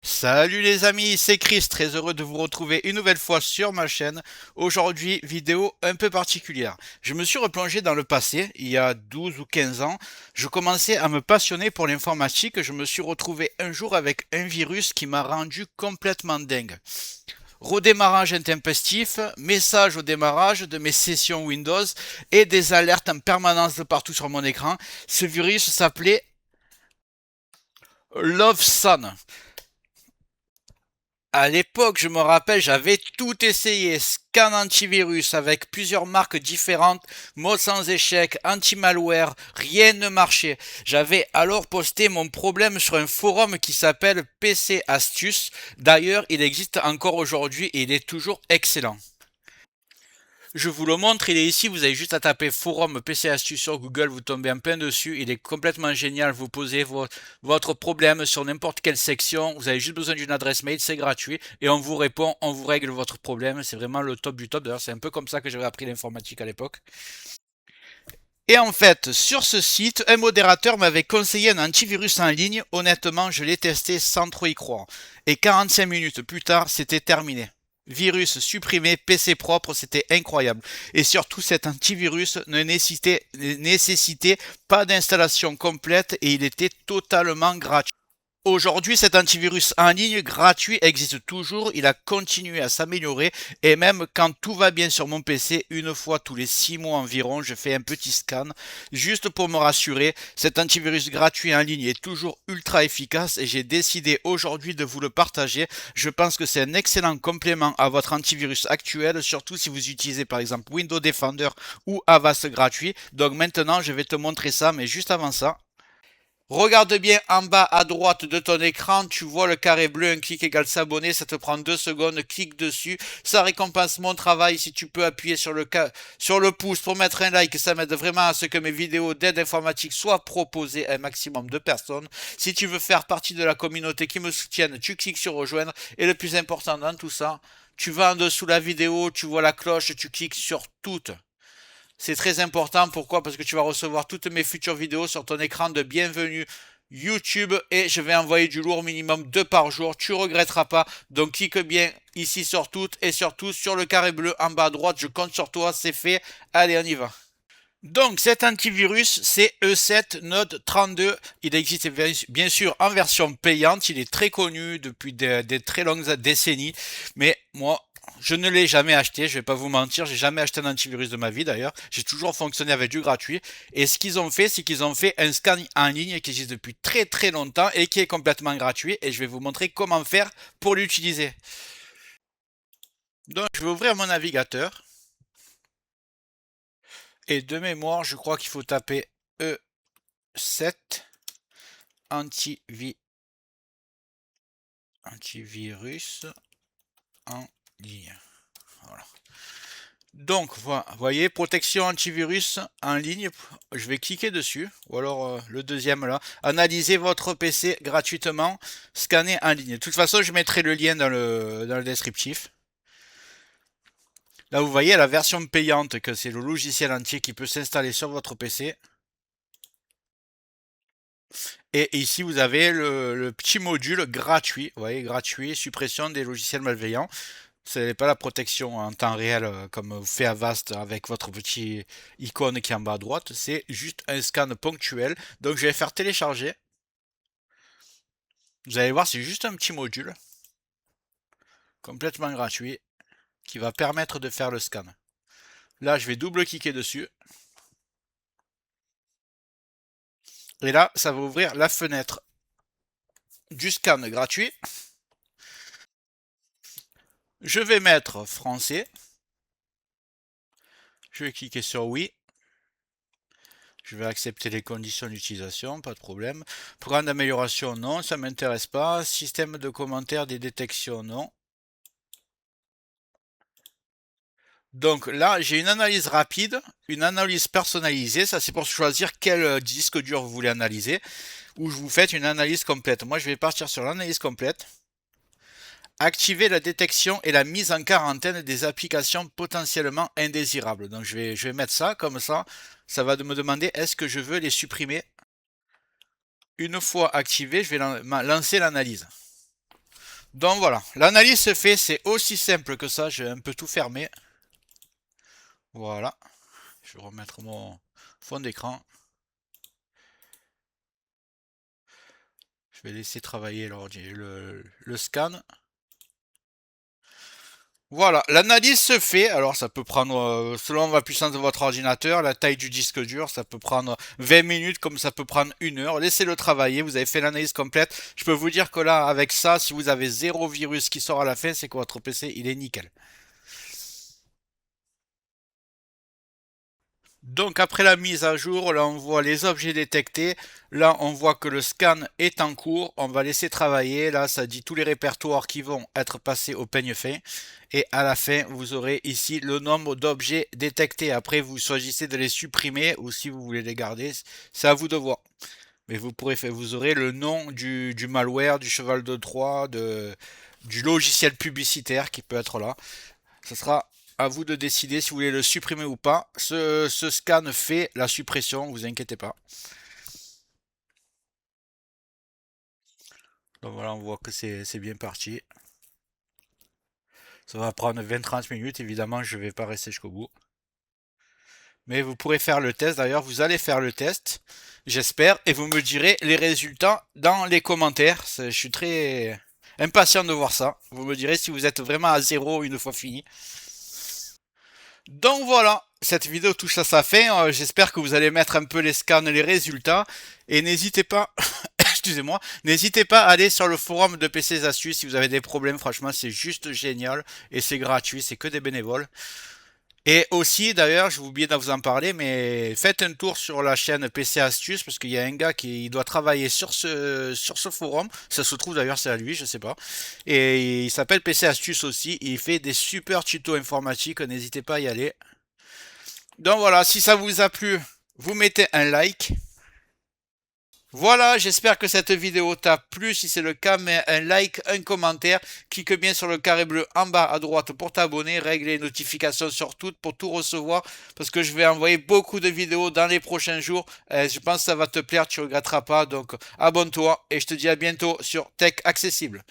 Salut les amis, c'est Chris, très heureux de vous retrouver une nouvelle fois sur ma chaîne. Aujourd'hui, vidéo un peu particulière. Je me suis replongé dans le passé, il y a 12 ou 15 ans. Je commençais à me passionner pour l'informatique. Je me suis retrouvé un jour avec un virus qui m'a rendu complètement dingue. Redémarrage intempestif, message au démarrage de mes sessions Windows et des alertes en permanence de partout sur mon écran. Ce virus s'appelait LoveSun. À l'époque, je me rappelle, j'avais tout essayé, scan antivirus avec plusieurs marques différentes, mode sans échec, anti-malware, rien ne marchait. J'avais alors posté mon problème sur un forum qui s'appelle PC Astuces. D'ailleurs, il existe encore aujourd'hui et il est toujours excellent. Je vous le montre, il est ici, vous avez juste à taper forum PC Astuces sur Google, vous tombez en plein dessus, il est complètement génial, vous posez votre problème sur n'importe quelle section, vous avez juste besoin d'une adresse mail, c'est gratuit, et on vous répond, on vous règle votre problème, c'est vraiment le top du top, d'ailleurs c'est un peu comme ça que j'avais appris l'informatique à l'époque. Et en fait, sur ce site, un modérateur m'avait conseillé un antivirus en ligne, honnêtement je l'ai testé sans trop y croire, et 45 minutes plus tard, c'était terminé. Virus supprimé, PC propre, c'était incroyable. Et surtout, cet antivirus ne nécessitait pas d'installation complète et il était totalement gratuit. Aujourd'hui, cet antivirus en ligne gratuit existe toujours, il a continué à s'améliorer et même quand tout va bien sur mon PC, une fois tous les 6 mois environ, je fais un petit scan juste pour me rassurer. Cet antivirus gratuit en ligne est toujours ultra efficace et j'ai décidé aujourd'hui de vous le partager. Je pense que c'est un excellent complément à votre antivirus actuel, surtout si vous utilisez par exemple Windows Defender ou Avast gratuit. Donc maintenant, je vais te montrer ça, mais juste avant ça, regarde bien en bas à droite de ton écran, tu vois le carré bleu, un clic égale s'abonner, ça te prend 2 secondes, clique dessus, ça récompense mon travail. Si tu peux appuyer sur le pouce pour mettre un like, ça m'aide vraiment à ce que mes vidéos d'aide informatique soient proposées à un maximum de personnes. Si tu veux faire partie de la communauté qui me soutienne, tu cliques sur rejoindre, et le plus important dans tout ça, tu vas en dessous de la vidéo, tu vois la cloche, tu cliques sur toutes. C'est très important. Pourquoi? Parce que tu vas recevoir toutes mes futures vidéos sur ton écran de bienvenue YouTube et je vais envoyer du lourd minimum 2 par jour. Tu regretteras pas. Donc clique bien ici sur toutes et surtout sur le carré bleu en bas à droite. Je compte sur toi. C'est fait. Allez, on y va. Donc cet antivirus, c'est E7 Node 32. Il existe bien sûr en version payante. Il est très connu depuis des très longues décennies. Mais moi, je ne l'ai jamais acheté. Je vais pas vous mentir. J'ai jamais acheté un antivirus de ma vie d'ailleurs. J'ai toujours fonctionné avec du gratuit. Et ce qu'ils ont fait, c'est qu'ils ont fait un scan en ligne qui existe depuis très très longtemps et qui est complètement gratuit. Et je vais vous montrer comment faire pour l'utiliser. Donc je vais ouvrir mon navigateur. Et de mémoire, je crois qu'il faut taper E7 antivirus en ligne. Voilà. Donc, vous voyez, protection antivirus en ligne. Je vais cliquer dessus. Ou alors le deuxième là. Analysez votre PC gratuitement. Scanner en ligne. De toute façon, je mettrai le lien dans le descriptif. Là, vous voyez la version payante, que c'est le logiciel entier qui peut s'installer sur votre PC. Et ici, vous avez le petit module gratuit. Vous voyez, gratuit, suppression des logiciels malveillants. Ce n'est pas la protection en temps réel comme fait Avast avec votre petit icône qui est en bas à droite. C'est juste un scan ponctuel. Donc, je vais faire télécharger. Vous allez voir, c'est juste un petit module complètement gratuit qui va permettre de faire le scan. Là, je vais double-cliquer dessus. Et là, ça va ouvrir la fenêtre du scan gratuit. Je vais mettre français. Je vais cliquer sur oui. Je vais accepter les conditions d'utilisation, pas de problème. Programme d'amélioration, non, ça ne m'intéresse pas. Système de commentaires des détections, non. Donc là, j'ai une analyse rapide, une analyse personnalisée. Ça, c'est pour choisir quel disque dur vous voulez analyser. Ou vous faites une analyse complète. Moi, je vais partir sur l'analyse complète. activer la détection et la mise en quarantaine des applications potentiellement indésirables. Donc je vais mettre ça comme ça. Ça va me demander est-ce que je veux les supprimer. Une fois activé, je vais lancer l'analyse. Donc voilà, l'analyse se fait, c'est aussi simple que ça. Je vais un peu tout fermer. Voilà. Je vais remettre mon fond d'écran. Je vais laisser travailler le scan. Voilà, l'analyse se fait. Alors ça peut prendre, selon la puissance de votre ordinateur, la taille du disque dur, ça peut prendre 20 minutes comme ça peut prendre 1 heure. Laissez-le travailler, vous avez fait l'analyse complète. Je peux vous dire que là, avec ça, si vous avez 0 virus qui sort à la fin, c'est que votre PC, il est nickel. Donc après la mise à jour, là on voit les objets détectés, là on voit que le scan est en cours, on va laisser travailler, là ça dit tous les répertoires qui vont être passés au peigne fin, et à la fin vous aurez ici le nombre d'objets détectés. Après vous choisissez de les supprimer ou si vous voulez les garder, c'est à vous de voir. Mais vous aurez le nom du malware, du cheval de Troie, du logiciel publicitaire qui peut être là. Ce sera à vous de décider si vous voulez le supprimer ou pas. Ce scan fait la suppression, vous inquiétez pas. Donc voilà, on voit que c'est bien parti. Ça va prendre 20-30 minutes, évidemment, je ne vais pas rester jusqu'au bout. Mais vous pourrez faire le test, d'ailleurs, vous allez faire le test, j'espère, et vous me direz les résultats dans les commentaires. Je suis très impatient de voir ça. Vous me direz si vous êtes vraiment à zéro une fois fini. Donc voilà, cette vidéo touche à sa fin. J'espère que vous allez mettre un peu les scans, les résultats. Et n'hésitez pas, excusez-moi, n'hésitez pas à aller sur le forum de PC Astuces si vous avez des problèmes. Franchement, c'est juste génial. Et c'est gratuit, c'est que des bénévoles. Et aussi, d'ailleurs, j'ai oublié de vous en parler, mais faites un tour sur la chaîne PC Astuces parce qu'il y a un gars qui doit travailler sur ce forum. Ça se trouve d'ailleurs, c'est à lui, je sais pas. Et il s'appelle PC Astuces aussi. Il fait des super tutos informatiques. N'hésitez pas à y aller. Donc voilà, si ça vous a plu, vous mettez un like. Voilà, j'espère que cette vidéo t'a plu. Si c'est le cas, mets un like, un commentaire. Clique bien sur le carré bleu en bas à droite pour t'abonner. Règle les notifications sur toutes pour tout recevoir. Parce que je vais envoyer beaucoup de vidéos dans les prochains jours. Je pense que ça va te plaire, tu ne regretteras pas. Donc abonne-toi et je te dis à bientôt sur Tech Accessible.